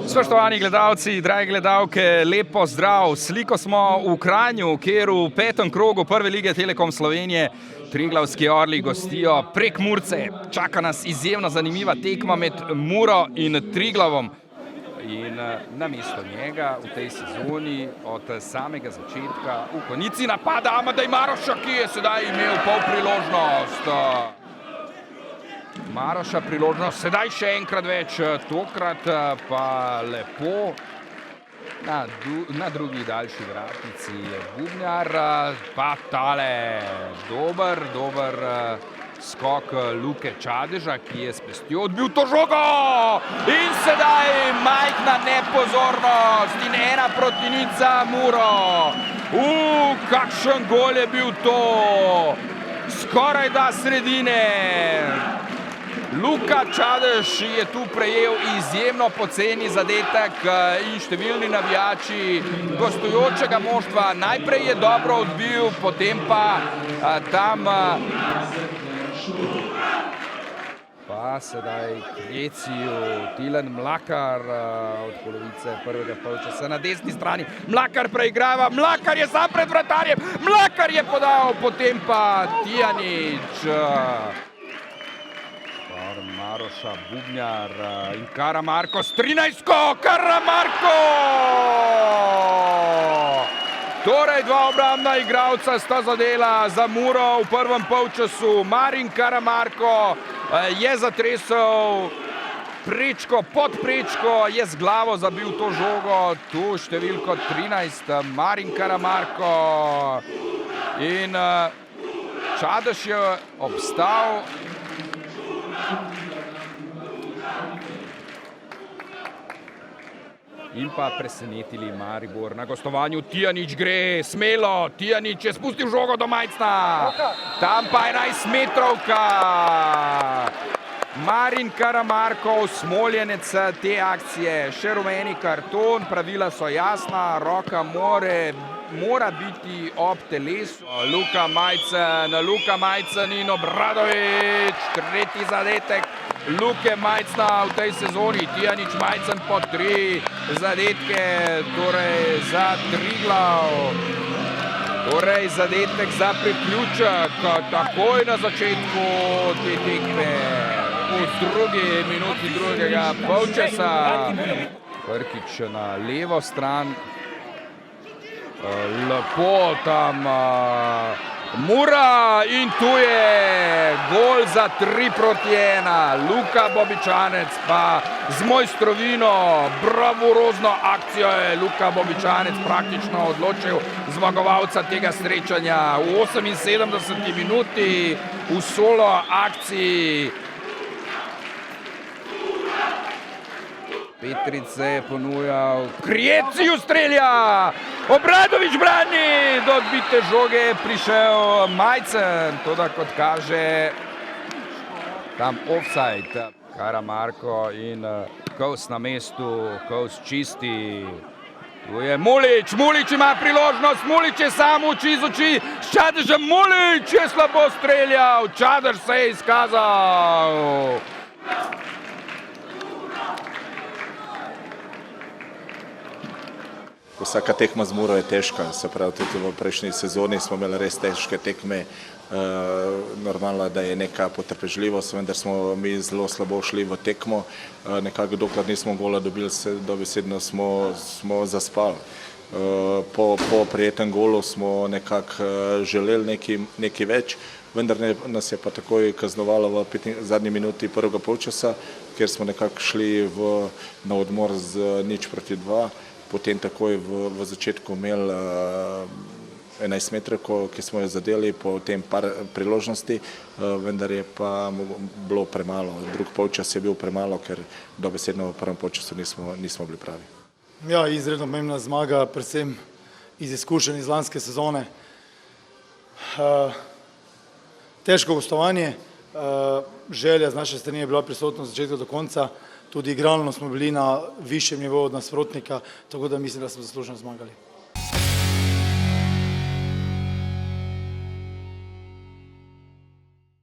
Spoštovani gledalci, drage gledalke, lepo zdrav. Sliko smo v Kranju, kjer v petem krogu prve lige Telekom Slovenije Triglavski orli gostijo Prekmurce. Čaka nas izjemno zanimiva tekma med Muro in Triglavom. In namesto njega v tej sezoni od samega začetka v konici napada Amadej Maroša, ki je sedaj imel pol priložnost. Maroša priložnost, sedaj še enkrat več, tokrat pa lepo na drugi daljši vratnici je Bubnjar, pa tale dober skok Luke Čadeža, ki je s pestjo odbil to žogo in sedaj majhna nepozornost in 1-0 za Muro. Kakšen gol je bil to, skoraj da sredine. Luka Čadež je tu prejel izjemno poceni zadetek in številni navijači gostujočega moštva. Najprej je dobro odbil, potem pa tam pa sedaj Kjeciju, Tilen Mlakar od polovice prvega polčasa na desni strani. Mlakar preigrava, Mlakar je sam pred vratarjem, Mlakar je podal, potem pa Tijanić. Maroša, Bubnjar in Karamarko s 13-ko, Karamarko! Torej dva obrambna igralca sta zadela za Muro v prvem polčasu. Marin Karamarko je zatresel prečko, pod prečko, je z glavo zabil to žogo, tu številko 13, Marin Karamarko. In Čadež je obstal. In pa presenetili Maribor na gostovanju. Tijanić gre smelo, Tijanić je spustil žogo do Majcna. Tam pa 11-metrovka. Marin Karamarko, smoljenec te akcije, še rumeni karton, pravila so jasna, roka mora biti ob telesu. Luka Majcen in Obradović, tretji zadetek Luke Majcna v tej sezoni. Tijanić, Majcen po 3 zadetke, torej za Triglav. Torej zadetek za priključek, takoj na začetku te tekme. V drugi minuti drugega polčasa. Krkić na levo stran. Lepo tam Mura in tu je gol za 3-1. Luka Bobičanec pa z mojstrovino, bravurozno akcijo je Luka Bobičanec praktično odločil zmagovalca tega srečanja. V 78 minuti v solo akciji Petric se je ponujal, Kjeciju strelja, Obradović brani, do odbite žoge prišel Majcen, toda kot kaže tam offside. Karamarko in Kovs na mestu, Kovs čisti. Tu je Mulić, Mulić ima priložnost, Mulić je sam oči iz oči s Čadežem, Mulić je slabo streljal, Čadež se je izkazal. Vsaka tekma z Muro je težka, se pravi, tudi v prejšnji sezoni smo imeli res težke tekme. Normalno, da je neka potrpežljivost, vendar smo mi zelo slabo šli v tekmo. Nekako dokler nismo gola dobili, dobesedno smo zaspali. Po prijetnem golu smo nekako želeli nekaj več, vendar nas je pa takoj kaznovalo v zadnji minuti prvega polčasa, kjer smo nekako šli na odmor z 0-2. Potem takoj v začetku imeli 11-metrovko, ki smo jo zadeli, potem par priložnosti, vendar je pa bilo premalo. Drugi polčas je bil premalo, ker dobesedno v prvem polčasu nismo bili pravi. Ja, izredno pomembna zmaga, predvsem iz izkušenj iz lanske sezone. Težko gostovanje, želja z naše strani je bila prisotna od začetka do konca. Tudi igralno smo bili na višjem nivoju od nasprotnika, tako da mislim, da smo zaslužno zmagali.